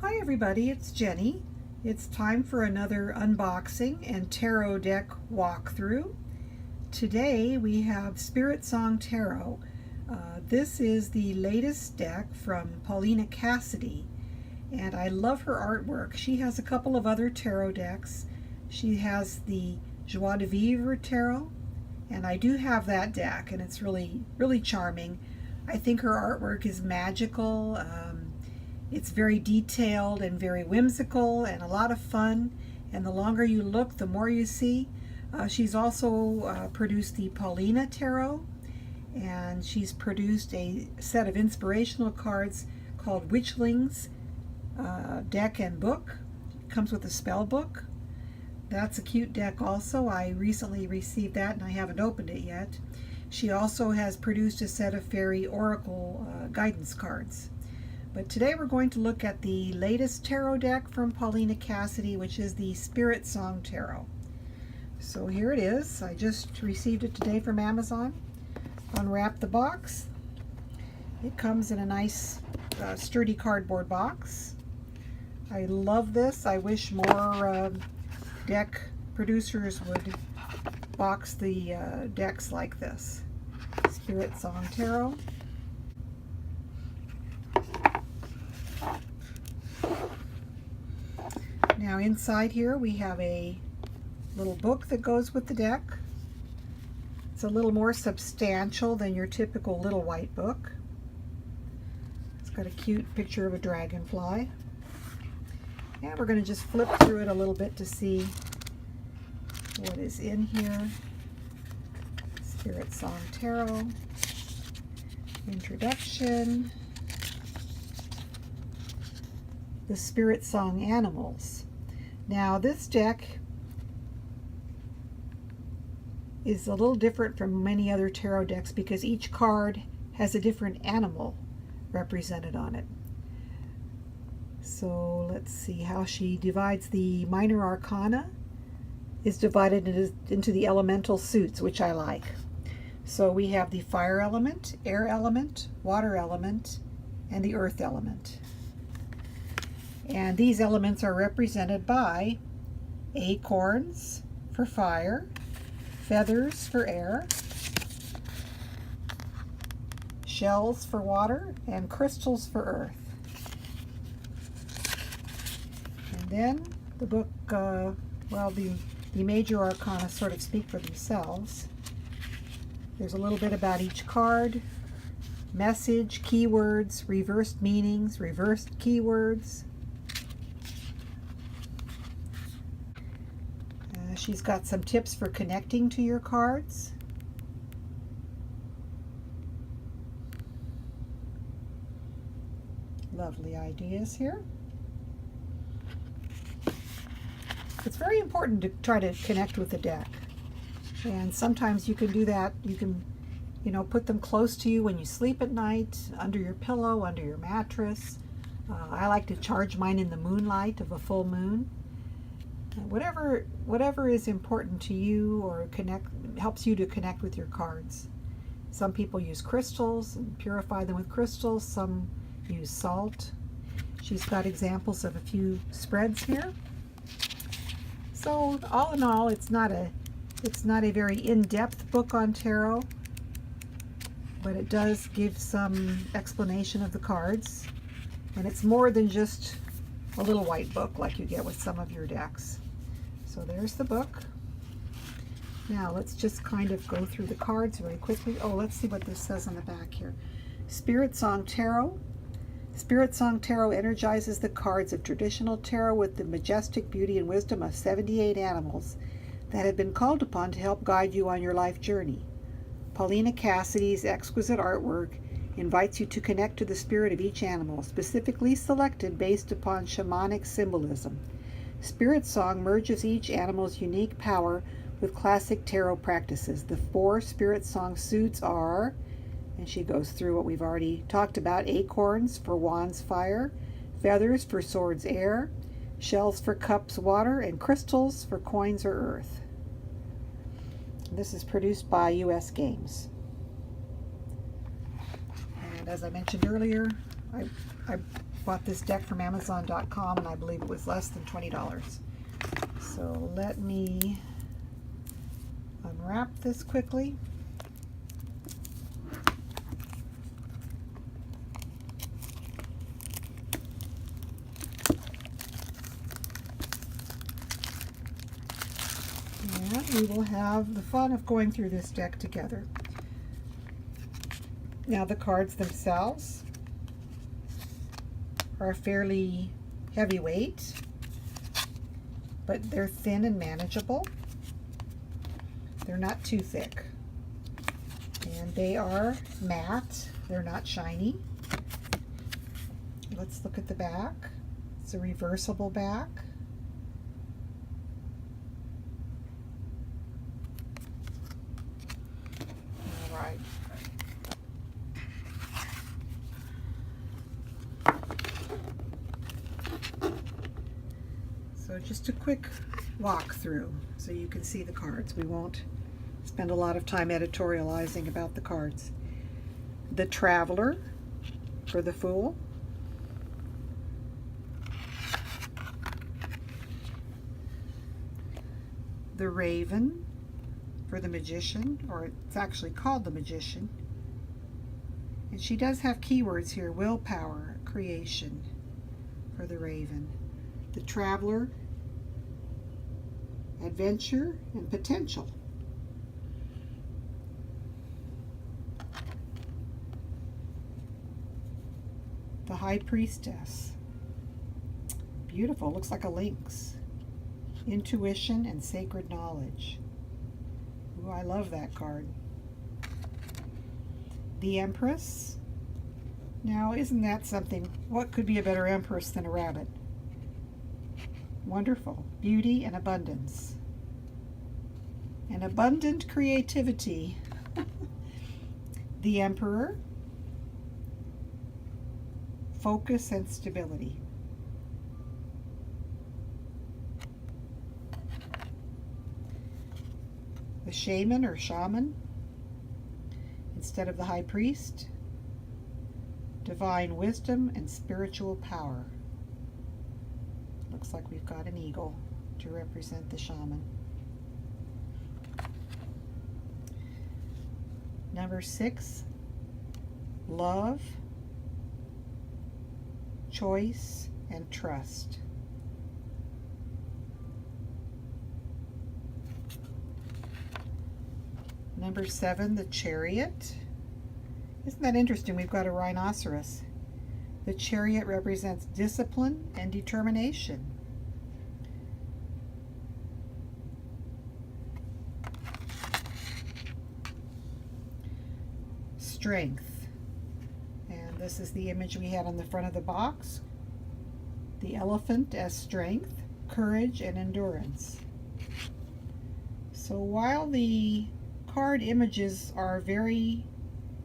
Hi everybody, it's Jenny. It's time for another unboxing and tarot deck walkthrough. Today we have Spiritsong Tarot. This is the latest deck from Paulina Cassidy, and I love her artwork. She has a couple of other tarot decks. She has the Joie de Vivre Tarot, and I do have that deck, and it's really charming. I think her artwork is magical. It's very detailed and very whimsical and a lot of fun, and the longer you look, the more you see. She's also produced the Paulina Tarot, and she's produced a set of inspirational cards called Witchlings Deck and Book. It comes with a spell book. That's a cute deck also. I recently received that and I haven't opened it yet. She also has produced a set of fairy oracle guidance cards. But today we're going to look at the latest tarot deck from Paulina Cassidy, which is the Spiritsong Tarot. So here it is. I just received it today from Amazon. Unwrap the box. It comes in a nice sturdy cardboard box. I love this. I wish more deck producers would box the decks like this. Spiritsong Tarot. Now inside here we have a little book that goes with the deck. It's a little more substantial than your typical little white book. It's got a cute picture of a dragonfly. And we're going to just flip through it a little bit to see what is in here. Spiritsong Tarot. Introduction. The Spiritsong Animals. Now this deck is a little different from many other tarot decks because each card has a different animal represented on it. So let's see how she divides the minor arcana. Is divided into the elemental suits, which I like. So we have the fire element, air element, water element, and the earth element. And these elements are represented by acorns for fire, feathers for air, shells for water, and crystals for earth. And then the book, the major arcana sort of speak for themselves. There's a little bit about each card, message, keywords, reversed meanings, reversed keywords. She's got some tips for connecting to your cards. Lovely ideas here. It's very important to try to connect with the deck. And sometimes you can do that. You can, put them close to you when you sleep at night, under your pillow, under your mattress. I like to charge mine in the moonlight of a full moon. Whatever is important to you or helps you to connect with your cards. Some people use crystals and purify them with crystals. Some use salt. She's got examples of a few spreads here. So all in all, it's not a very in-depth book on tarot, but it does give some explanation of the cards, and it's more than just a little white book like you get with some of your decks. So there's the book. Now let's just kind of go through the cards very quickly. Oh, let's see what this says on the back here. Spiritsong Tarot. Spiritsong Tarot energizes the cards of traditional tarot with the majestic beauty and wisdom of 78 animals that have been called upon to help guide you on your life journey. Paulina Cassidy's exquisite artwork invites you to connect to the spirit of each animal, specifically selected based upon shamanic symbolism. Spiritsong merges each animal's unique power with classic tarot practices. The 4 Spiritsong suits are, and she goes through what we've already talked about: acorns for wands fire, feathers for swords air, shells for cups water, and crystals for coins or earth. This is produced by US Games. And as I mentioned earlier, I bought this deck from Amazon.com, and I believe it was less than $20. So let me unwrap this quickly. And we will have the fun of going through this deck together. Now, the cards themselves are fairly heavyweight, but they're thin and manageable. They're not too thick. And they are matte. They're not shiny. Let's look at the back. It's a reversible back. All right. So just a quick walkthrough so you can see the cards. We won't spend a lot of time editorializing about the cards. The Traveler for the Fool. The Raven for the Magician, or it's actually called the Magician. And she does have keywords here: willpower, creation for the Raven. The Traveler, adventure, and potential. The High Priestess. Beautiful, looks like a lynx. Intuition and sacred knowledge. Ooh, I love that card. The Empress. Now, isn't that something? What could be a better empress than a rabbit? Wonderful. Beauty and abundance. And abundant creativity. The Emperor. Focus and stability. The Shaman or Shaman instead of the High Priest. Divine wisdom and spiritual power. Looks like we've got an eagle to represent the Shaman. Number 6, love, choice, and trust. Number 7, the Chariot. Isn't that interesting? We've got a rhinoceros. The Chariot represents discipline and determination. Strength. And this is the image we had on the front of the box. The elephant as strength, courage, and endurance. So while the card images are very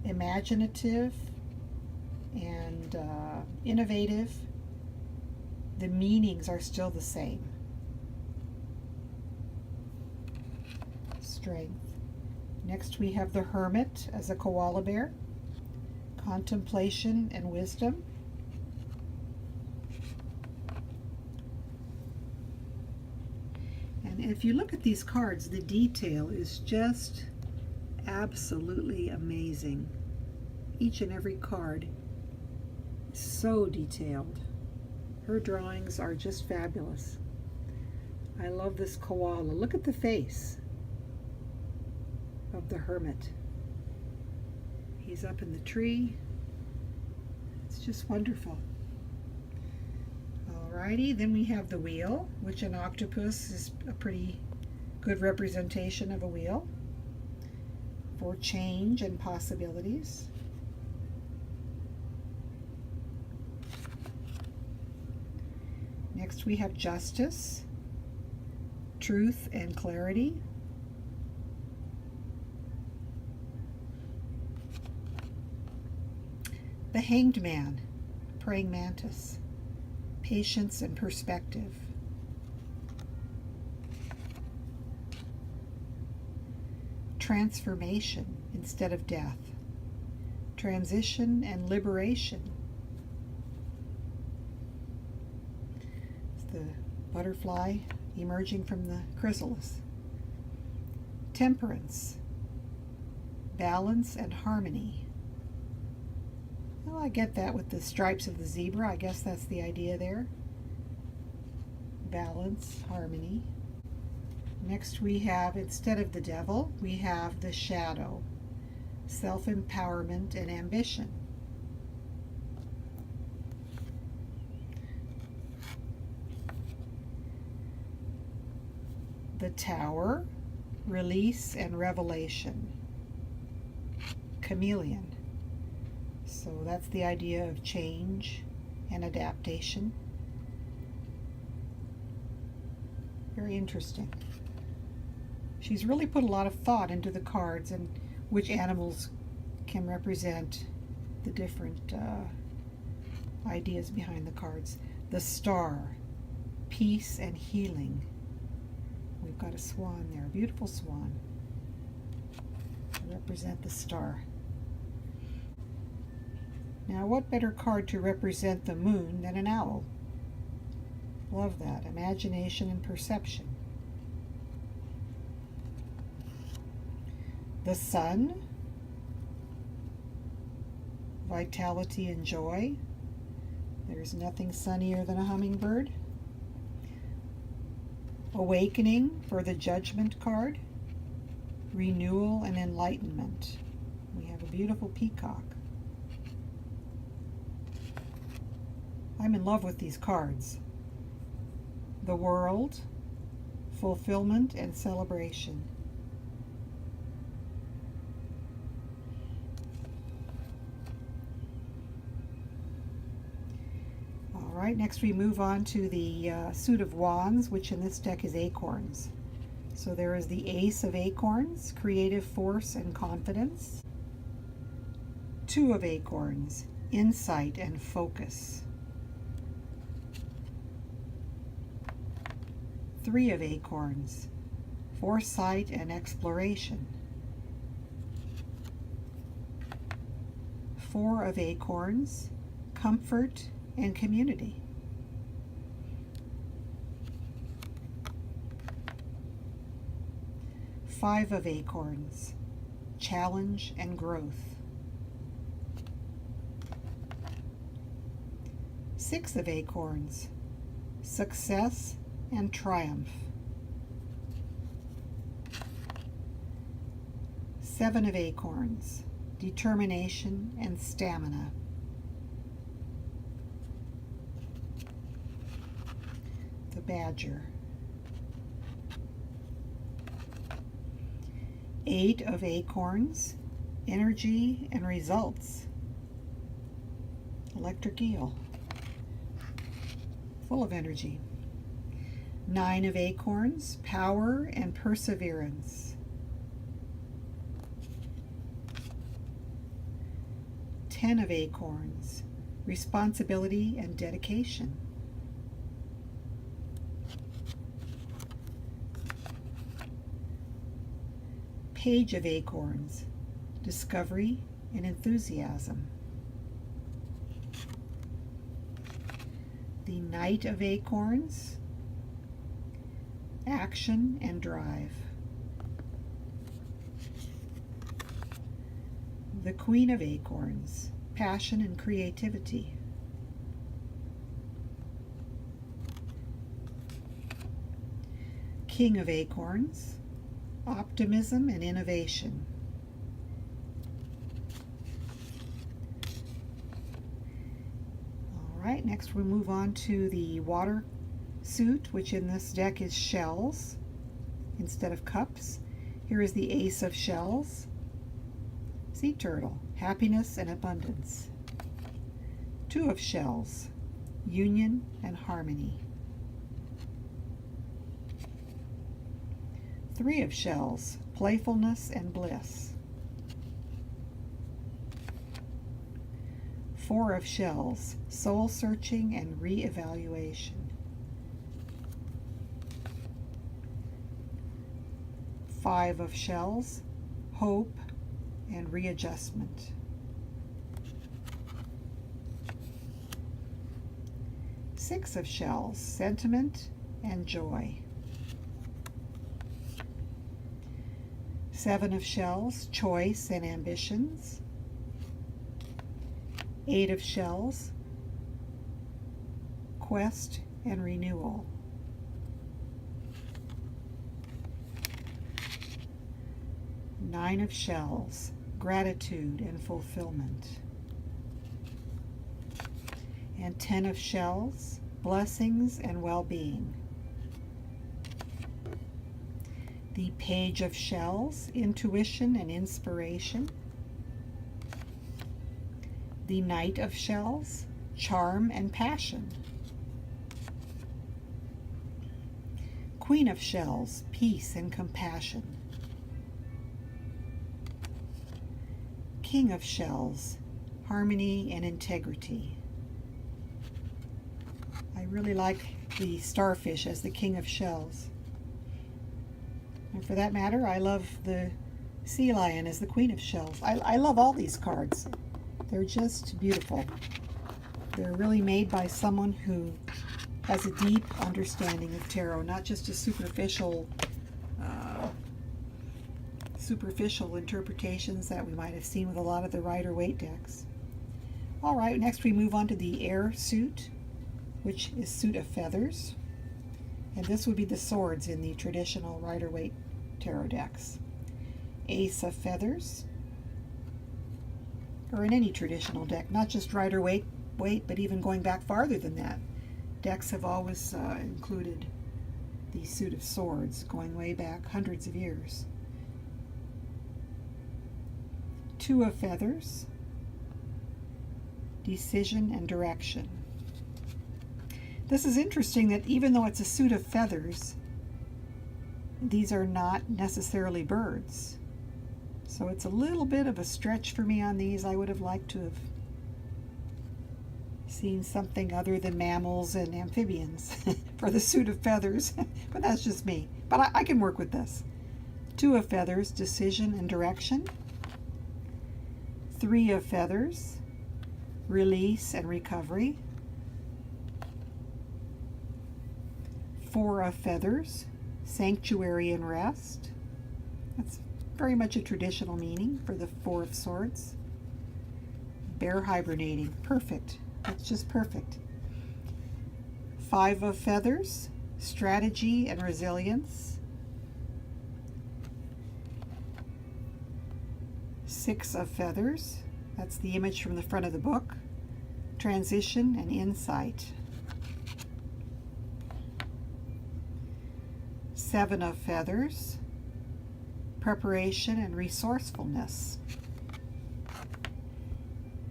imaginative and innovative, the meanings are still the same. Strength. Next we have the Hermit as a koala bear. Contemplation and wisdom. And if you look at these cards, the detail is just absolutely amazing. Each and every card is so detailed. Her drawings are just fabulous. I love this koala. Look at the face of the Hermit. He's up in the tree. It's just wonderful. Alrighty, then we have the wheel, which an octopus is a pretty good representation of a wheel for change and possibilities. Next we have justice, truth, and clarity. The Hanged Man, praying mantis, patience and perspective. Transformation instead of death, transition and liberation. the butterfly emerging from the chrysalis. Temperance, balance and harmony. Well, I get that with the stripes of the zebra. I guess that's the idea there. Balance, harmony. Next we have, instead of the devil, we have the shadow, self-empowerment and ambition. The Tower, release and revelation. Chameleon. So that's the idea of change and adaptation. Very interesting. She's really put a lot of thought into the cards and which animals can represent the different ideas behind the cards. The Star, peace and healing. We've got a swan there, a beautiful swan to represent the star. Now, what better card to represent the moon than an owl? Love that. Imagination and perception. The sun, vitality and joy. There's nothing sunnier than a hummingbird. Awakening for the Judgment card. Renewal and enlightenment. We have a beautiful peacock. I'm in love with these cards. The World, fulfillment and celebration. All right, next we move on to the suit of wands, which in this deck is acorns. So there is the Ace of Acorns, creative force and confidence. Two of Acorns, insight and focus. Three of Acorns, foresight and exploration. Four of Acorns, comfort and community. Five of Acorns, challenge and growth. Six of Acorns, success and triumph. Seven of Acorns, determination and stamina. The Badger. Eight of Acorns, energy and results. Electric Eel, full of energy. Nine of Acorns, power and perseverance. 10 of Acorns, responsibility and dedication. Page of Acorns, discovery and enthusiasm. The Knight of Acorns, action and drive. The Queen of Acorns, passion and creativity. King of Acorns, optimism and innovation. All right, next we move on to the water suit, which in this deck is shells instead of cups. Here is the Ace of Shells. Sea turtle, happiness and abundance. Two of Shells, union and harmony. Three of Shells, playfulness and bliss. Four of Shells, soul searching and re-evaluation. Five of Shells, hope and readjustment. Six of Shells, sentiment and joy. Seven of Shells, choice and ambitions. Eight of Shells, quest and renewal. Nine of Shells, gratitude and fulfillment. And 10 of Shells, blessings and well-being. The Page of Shells, intuition and inspiration. The Knight of Shells, charm and passion. Queen of Shells, peace and compassion. King of Shells, harmony and integrity. I really like the starfish as the King of Shells. And for that matter, I love the sea lion as the Queen of Shells. I love all these cards. They're just beautiful. They're really made by someone who has a deep understanding of tarot, not just a superficial interpretations that we might have seen with a lot of the Rider-Waite decks. All right, next we move on to the Air suit, which is Suit of Feathers. And this would be the swords in the traditional Rider-Waite tarot decks. Ace of Feathers, or in any traditional deck, not just Rider-Waite, but even going back farther than that. Decks have always included the Suit of Swords, going way back hundreds of years. Two of Feathers, decision and direction. This is interesting that even though it's a suit of feathers, these are not necessarily birds. So it's a little bit of a stretch for me on these. I would have liked to have seen something other than mammals and amphibians for the suit of feathers, but that's just me. But I can work with this. Two of Feathers, decision and direction. Three of Feathers, release and recovery. Four of Feathers, sanctuary and rest. That's very much a traditional meaning for the Four of Swords. Bear hibernating, perfect. That's just perfect. Five of Feathers, strategy and resilience. Six of Feathers, that's the image from the front of the book. Transition and insight. Seven of Feathers, preparation and resourcefulness.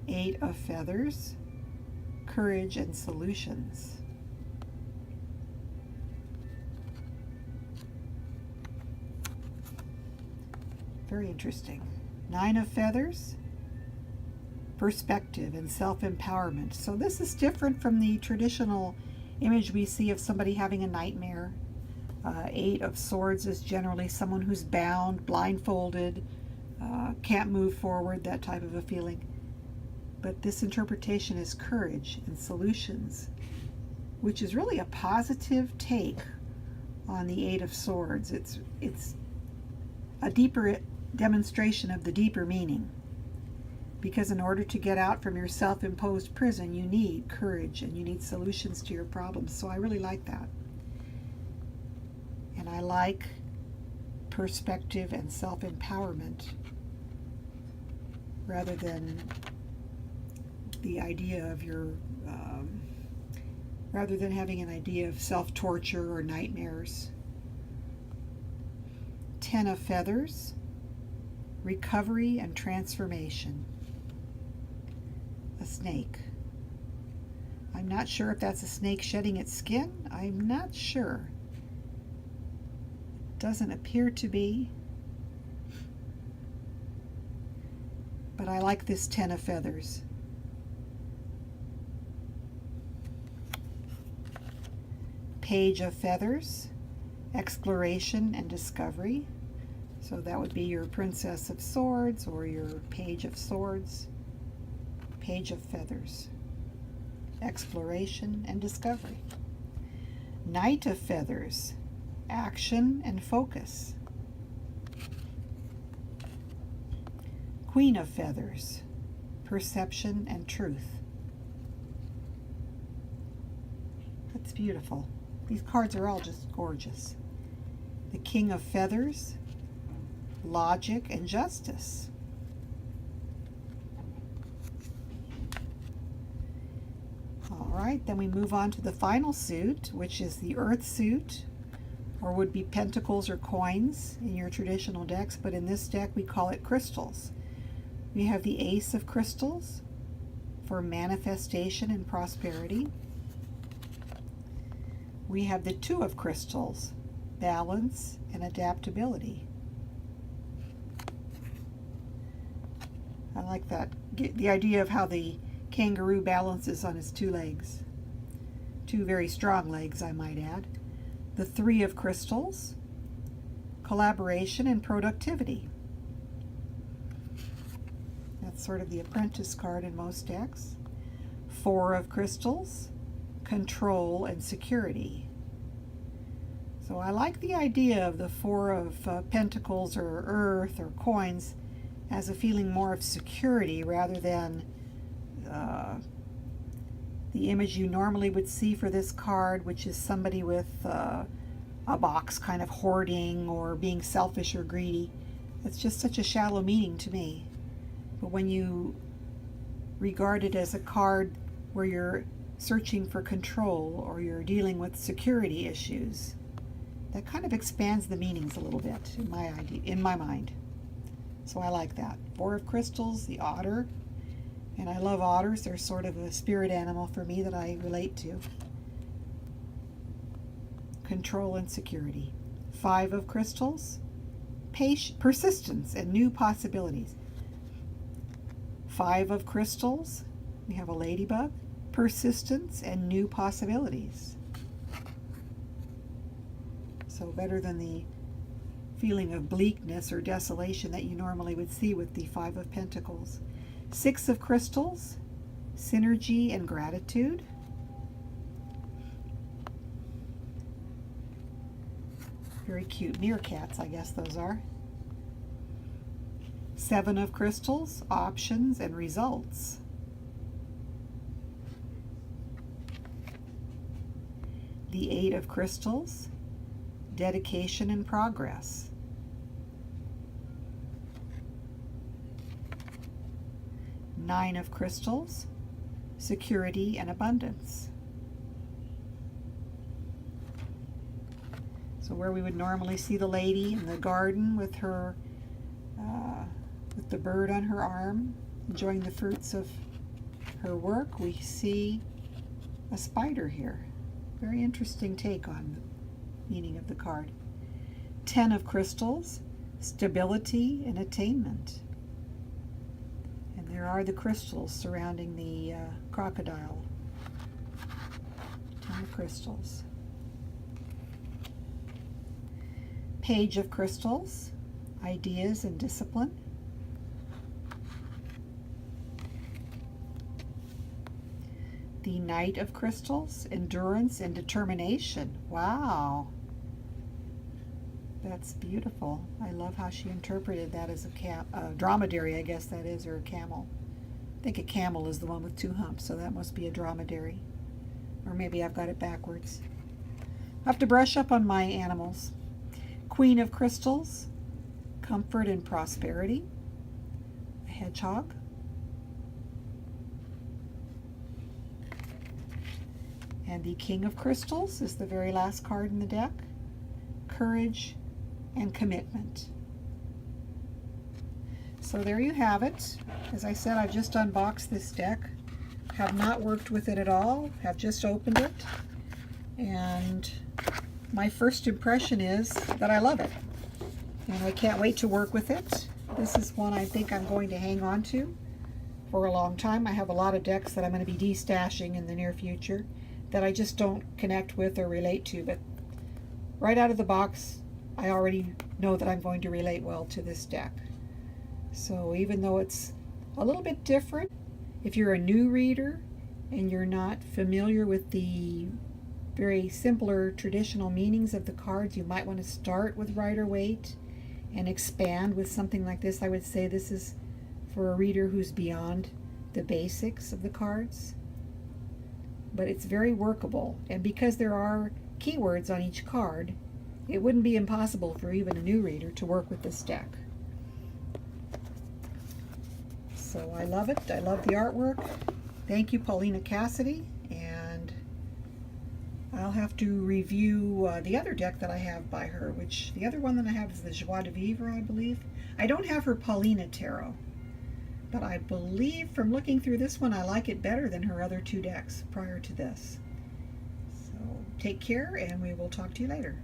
Eight of Feathers, courage and solutions. Very interesting. Nine of Feathers, perspective and self-empowerment. So this is different from the traditional image we see of somebody having a nightmare. Eight of Swords is generally someone who's bound, blindfolded, can't move forward, that type of a feeling. But this interpretation is courage and solutions, which is really a positive take on the Eight of Swords. It's a deeper demonstration of the deeper meaning, because in order to get out from your self-imposed prison, you need courage and you need solutions to your problems. So I really like that. And I like perspective and self-empowerment rather than the idea of your rather than having an idea of self-torture or nightmares. 10 of Feathers, recovery and transformation. A snake. I'm not sure if that's a snake shedding its skin. I'm not sure. Doesn't appear to be. But I like this 10 of Feathers. Page of Feathers, exploration and discovery. So that would be your Princess of Swords or your Page of Swords. Page of Feathers. exploration, and discovery. Knight of Feathers, action and focus. Queen of Feathers, perception and truth. That's beautiful. These cards are all just gorgeous. The King of Feathers, logic and justice. All right, then we move on to the final suit, which is the Earth suit, or would be pentacles or coins in your traditional decks, but in this deck we call it crystals. We have the Ace of Crystals for manifestation and prosperity. We have the Two of Crystals, balance and adaptability. I like that. The idea of how the kangaroo balances on his two legs. Two very strong legs, I might add. The Three of Crystals, collaboration and productivity. That's sort of the apprentice card in most decks. Four of Crystals, control and security. So I like the idea of the Four of Pentacles or Earth or coins as a feeling more of security rather than the image you normally would see for this card, which is somebody with a box kind of hoarding or being selfish or greedy. It's just such a shallow meaning to me. But when you regard it as a card where you're searching for control or you're dealing with security issues, that kind of expands the meanings a little bit in my mind. So I like that. Four of Crystals, the otter, and I love otters. They're sort of a spirit animal for me that I relate to. Control and security. Five of Crystals, persistence and new possibilities. Five of Crystals, we have a ladybug, persistence and new possibilities. So better than the feeling of bleakness or desolation that you normally would see with the Five of Pentacles. Six of Crystals, synergy and gratitude. Very cute meerkats, I guess those are. Seven of Crystals, options and results. The Eight of Crystals, dedication and progress. Nine of Crystals, security and abundance. So where we would normally see the lady in the garden with her, with the bird on her arm, enjoying the fruits of her work, we see a spider here. Very interesting take on the meaning of the card. 10 of Crystals, stability and attainment. And there are the crystals surrounding the crocodile. 10 of Crystals. Page of Crystals, ideas and discipline. The Knight of Crystals, endurance and determination. Wow. That's beautiful. I love how she interpreted that as a dromedary, I guess that is, or a camel. I think a camel is the one with two humps, so that must be a dromedary. Or maybe I've got it backwards. I have to brush up on my animals. Queen of Crystals, comfort and prosperity. A hedgehog. And the King of Crystals is the very last card in the deck. Courage and commitment. So there you have it. As I said, I've just unboxed this deck. Have not worked with it at all. Have just opened it. And my first impression is that I love it. And I can't wait to work with it. This is one I think I'm going to hang on to for a long time. I have a lot of decks that I'm going to be destashing in the near future that I just don't connect with or relate to, but right out of the box I already know that I'm going to relate well to this deck. So even though it's a little bit different, if you're a new reader and you're not familiar with the very simpler traditional meanings of the cards, you might want to start with Rider-Waite and expand with something like this. I would say this is for a reader who's beyond the basics of the cards. But it's very workable, and because there are keywords on each card, it wouldn't be impossible for even a new reader to work with this deck. So I love it. I love the artwork. Thank you, Paulina Cassidy, and I'll have to review the other deck that I have by her, which the other one that I have is the Joie de Vivre, I believe. I don't have her Paulina Tarot, but I believe from looking through this one, I like it better than her other two decks prior to this. So take care, and we will talk to you later.